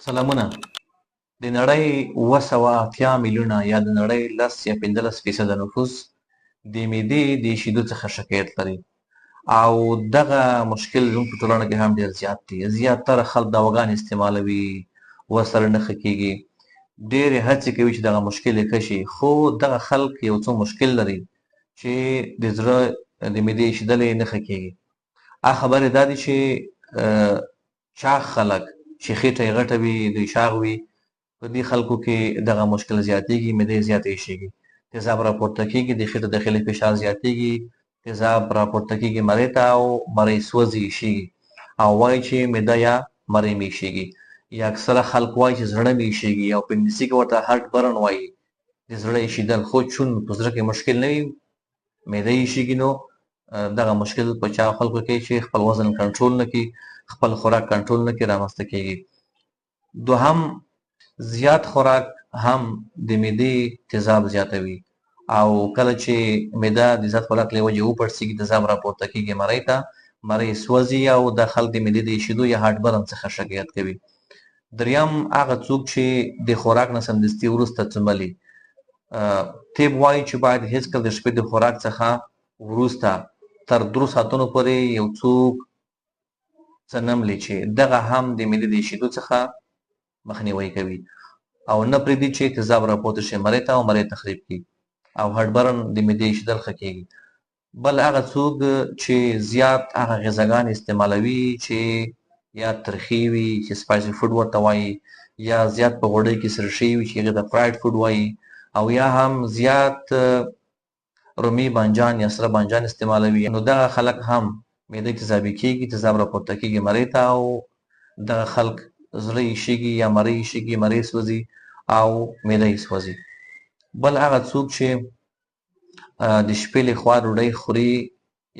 سلامونه. د نړۍ 780 میلیونه یا د نړۍ 10 یا 15% نفوس د معدې د شیدو څخه شکایت لري او دغه مشکل زموږ په ټولنه کې هم ډیر زیات دی. زیاتره خلک دواګانې استعمالوي، ورسره نه ښه کیږي. ډېرې هڅې کوي چې دغه مشکل یې ښه شي، خو دغه خلک یو څه مشکل لري چې د زړه د معدې ایښودل یې نه ښه کیږي. خبرې دا دي چې چاغ خلک چې خېټه یې غټه وي، دوی چاغ وي، په دې خلکو کې دغه مشکل زیاتېږي، معدې زیاته ایشېږي، تیزاب راپورته کېږي، د خېټې داخلي فشار زیاتېږي، تیزاب راپورته کېږي مرۍ ته او مرۍ سوځي ایشېږي او وایي چې معده یا مرۍ مې ایشېږي. یا اکثره خلک وایي چې زړه مې ایشېږي او په انګلیسي کې ورته هارټ برن وایي، د زړه ایشېدل. خو چون په زړه کې مشکل نه وي، معده ایشېږي، نو دغه مشکل په چا خلکو کې چې خپل وزن کنټرول نه کړي، خپل خوراک کنټرول نه کړي، رامنځته کېږي. دوهم، زیات خوراک هم د معدې تیزاب زیاتوي او کله چې معده د زیات خوراک له وجې وپړسېږي، تیزاب راپورته کېږي مرۍ ته، مرۍ سوځي او دا خلک د معدې د ایشېدو یا هارټ برن څخه شکایت کوي. دریم، هغه څوک چې د خوراک نه سمدستي وروسته څملي. طب وایي چې باید هېڅکله د شپې د خوراک څخه وروسته تر 3 ساعتونو پورې یو څوک څه نه ملي، چې دغه هم د معدې د ایشېدو څخه مخنیوی کوي او نه پرېږدي چې تیزاب راپورته شي مرۍ ته او مرۍ تخریب کړي او هارټ برن د معدې ایشېدل ښه کېږي. بل هغه څوک چې زیات هغه غذاګانې استعمالوي چې یا ترخې وي، چې سپایسي فوډ ورته وایي، یا زیات په غوړیو کې سره شوي وي چې هغې ته فرایډ فوډ وایي، او یا هم زیات رومي بانجان یا سره بانجان استعمالوي، نو دغه خلک هم معده تیزابي کېږي، تیزاب راپورته کېږي مرۍ ته او دغه خلک زړه ایشېږي یا مرۍ ایشېږي، مرۍ سوځي او معده یې سوځي. بل هغه څوک چې د شپې له خوا ډوډۍ خوري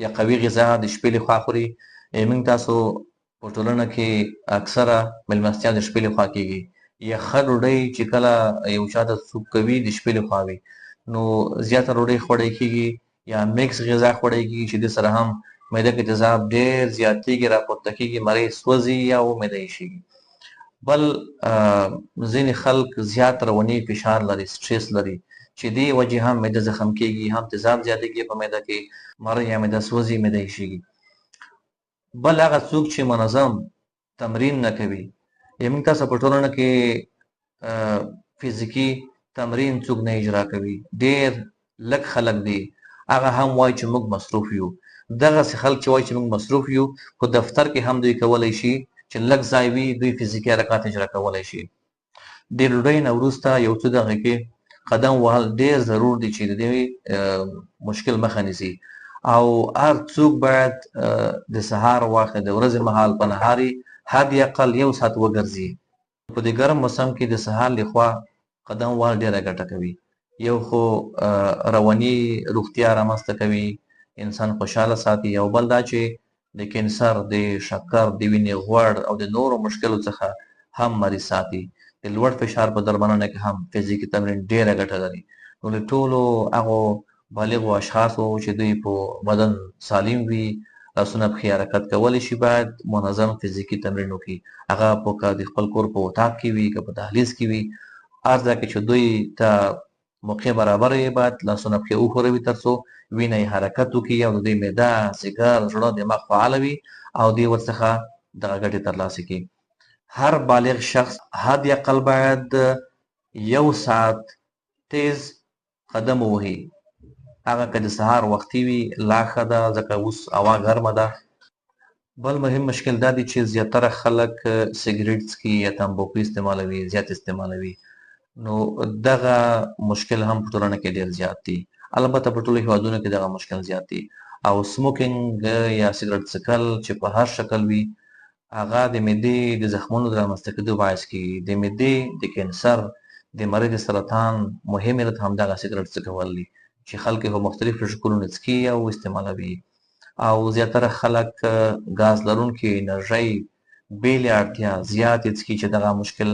یا قوي غذا د شپې له خوا خوري. موږ تاسو په ټولنه کې اکثره مېلمستیا د شپې له خوا کېږي. یخه ډوډۍ چې کله یو چا ته څوک کوي د شپې له خوا وي، نو زیاته ډوډۍ خوړی کېږي یا میکس غذا خوړی کېږي چې د سره هم معده کې تیزاب ډېر زیاتېږي، راپورته کېږي، مرۍ سوځي او معده ایشېږي. بل ځینې خلک زیات رواني فشار لري، سټرس لري، چې دې وجې هم معده زخم کېږي، هم تیزاب زیاتېږي په معده کې، مرۍ یا معده سوځي، معده ایشېږي. بل هغه څوک چې منظم تمرین نه کوي. موږ تاسو په ټولنه کې فزیکي تمرین څوک نه اجرا کوي، ډېر لږ خلک دي، هغه هم وایي چې موږ مصروف یو. دغسې خلک چې وایي چې موږ مصروف یو، په دفتر کې هم دوی کولی شي چې لږ ځای وي، دوی فزیکي حرکات اجرا کولی شي. د ډوډۍ نه وروسته یو څه دقیقې قدم وهل ډېر ضرور دي چې د دې مشکل مخه نیسي او هر څوک باید د سهار وخت د ورځې مهال په نهاري حد اقل 1 ساعت وګرځي. په دې ګرم موسم کې د سهار لخوا قدم وهل ډېره ګټه کوي. یو خو رواني روغتیا رامنځته کوي، انسان خوشحاله ساتي، او بل دا چې د کینسر، د شکر، د وینې غوړ او د نورو مشکلو څخه هم مریض ساتي. د لوړ فشار په درملنه کې هم فزیکي تمرین ډېره ګټه لري. نو د ټولو هغو بالغو اشخاصو چې دوی په بدن سالم وي، لاسونه پښې حرکت کولی شي، باید منظم فزیکي تمرین وکړي. هغه که د خپل کور په اطاق کې وي، که په دهلیز کې وي، هر ځای کې چې دوی ته موقع برابره وي، باید لاسونه پښې وښوروي تر څو وینه یې حرکت وکړي او د دوی معده، ځیګر، زړه، دماغ فعاله وي او دوی ورڅخه دغه ګټې ترلاسه کړي. هر بالغ شخص حد اقل باید 1 ساعت تیز قدم ووهي. هغه که د سهار وختي وي لا ښه ده، ځکه اوس هوا ګرمه ده. بل مهم مشکل دا دی چې زیاتره خلک سګریټ څکي یا تمباکو استعمالوي، زیات استعمالوي. نو دغه مشکل هم په ټولنه کې ډېر زیات دی. البته په ټولو هېوادونو کې دغه مشکل زیات دی او سموکینګ یا سګریټ څکل چې په هر شکل وي، هغه د معدې د زخمونو د رامنځته کېدو باعث کېږي. د معدې د کینسر، د مرۍ د سرطان مهم علت همدغه سګریټ څکول دي چې خلک یې په مختلفو شکلونو څکي او استعمالوي. او زیاتره خلک ګاز لرونکي انرژۍ بې له اړتیا زیاتې څکي چې دغه مشکل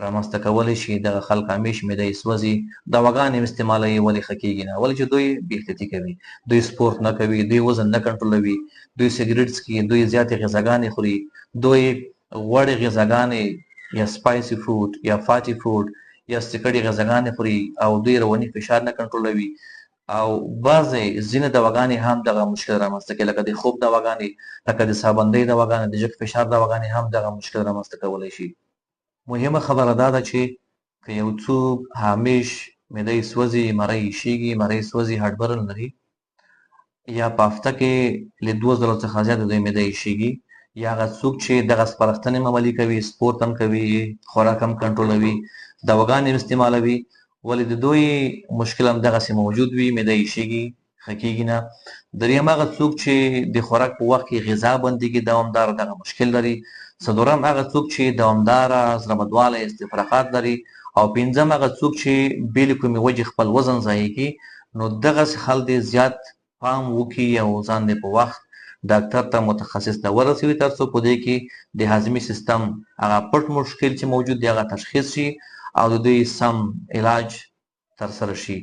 رامنځته کولی شي. دغه خلک همیش معده یې سوځي، دواګانې هم استعمالوي، ولې ښه کېږي نه؟ ولې چې دوی بې احتیاطي کوي، دوی سپورت نه کوي، دوی وزن نه کنټرولوي، دوی سګریټ څکي، دوی زیاتې غذاګانې خوري، دوی غوړې غذاګانې یا سپایسي فوډ یا فاتي فوډ یا سکړې غذاګانې خوري او دوی رواني فشار نه کنټرولوي او بعضې ځینې دواګانې هم دغه مشکل رامنځته کوي لکه د خوب دواګانې لکه د ساه دواګانې د جګ فشار دواګانې هم دغه مشکل رامنځته کولی شي. مهمه خبره دا ده چې که یو څوک همیش معده یې سوځي مرۍ یې شېږي مرۍ یې سوځي هارټبرن لري یا په هفته کې له 2 ځلو څخه زیاته دوی معده یې شېږي یا هغه څوک چې دغه سپارښتنې هم عملي کوي سپورت هم کوي خوراک هم کنټرولوي دواګانې هم استعمالوي ولې د دوی مشکل هم دغسې موجود وي معده یې شېږي ښه کېږي نه. دریم هغه څوک چې د خوراک په وخت کې غذا بندېږي دوامداره دغه مشکل لري. څلورم هغه څوک چې دوامداره زړه بدوالی استفراقات لري او پنځم هغه څوک چې بېلې کومې وجې خپل وزن ضایع کړي نو دغسې خلک دې زیات پام وکړي او ځان دې په وخت ډاکټر ته متخصص ته ورسوي تر څو په دې کې د هاضمي سیستم هغه پټ مشکل چې موجود دی هغه تشخیص شي او د دوی سم علاج ترسره شي.